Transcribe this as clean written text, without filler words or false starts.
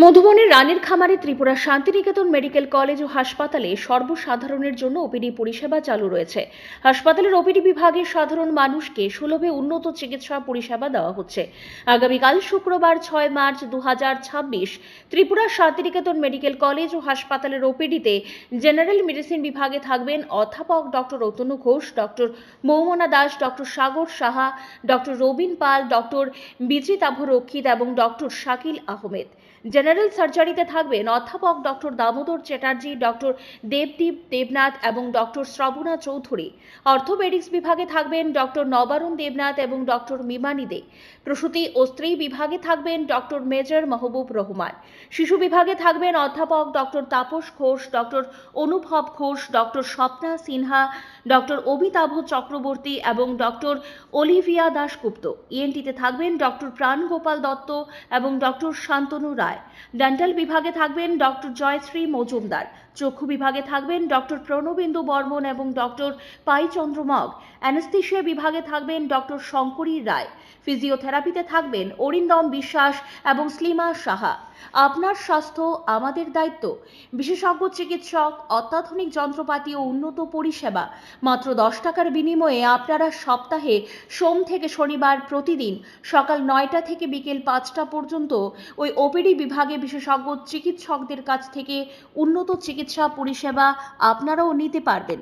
মধুবনের রানীর খামারে Tripura Santiniketan medical college ও হাসপাতালে সর্বসাধারণের জন্য ওপিডি পরিষেবা চালু রয়েছে। হাসপাতালের ওপিডি বিভাগে সাধারণ মানুষকে সুলভে উন্নত চিকিৎসা পরিষেবা দেওয়া হচ্ছে। আগামীকাল শুক্রবার 6 March 2026 Tripura Santiniketan medical college ও হাসপাতালের ওপিডিতে জেনারেল মেডিসিন বিভাগে থাকবেন অধ্যাপক doctor Atanu Ghosh, doctor Moumana Das, doctor Sagar Saha, doctor Rabin Pal, doctor Bijitabha Rakshit এবং ডক্টর শাকিল আহমেদ। জেনারেল সার্জারিতে থাকবেন অধ্যাপক ডক্টর দামোদর চ্যাটার্জি, ডক্টর দেবদীপ দেবনাথ এবং ডক্টর শ্রবণা চৌধুরী। অর্থোপেডিক্স বিভাগে থাকবেন ডক্টর নবারুণ দেবনাথ এবং ডক্টর মিমানি দে। প্রসূতি ও স্ত্রী বিভাগে থাকবেন ডক্টর মেজর মাহবুব রহমান। শিশু বিভাগে থাকবেন অধ্যাপক ডক্টর তাপস ঘোষ, ডক্টর অনুভব ঘোষ, ডক্টর স্বপ্না সিনহা, ডক্টর অমিতাভ চক্রবর্তী এবং ডক্টর অলিভিয়া দাশগুপ্ত। ইএনটিতে থাকবেন ডক্টর প্রাণগোপাল দত্ত এবং ডক্টর শান্তনু রায়। ডেন্টাল বিভাগে থাকবেন ডক্টর জয়শ্রী মজুমদার। চক্ষু বিভাগে থাকবেন ডক্টর প্রণবেন্দু বর্মন এবং ডক্টর পাইচন্দ্র মগ। অ্যানেস্থেশিয়া বিভাগে থাকবেন ডক্টর শঙ্করী রায়। ফিজিওথেরাপিতে থাকবেন অরিন্দম বিশ্বাস এবং স্লিমা সাহা। আপনার স্বাস্থ্য আমাদের দায়িত্ব। বিশেষজ্ঞ চিকিৎসক, অত্যাধুনিক যন্ত্রপাতি ও উন্নত পরিষেবা। মাত্র 10 টাকার বিনিময়ে আপনারা সপ্তাহে সোম থেকে শনিবার প্রতিদিন সকাল 9টা থেকে বিকেল 5টা পর্যন্ত ওই ওপিডি বিভাগে বিশেষজ্ঞ চিকিৎসকদের কাছ থেকে উন্নত চিকিৎসা পরিষেবা আপনারাও নিতে পারবেন।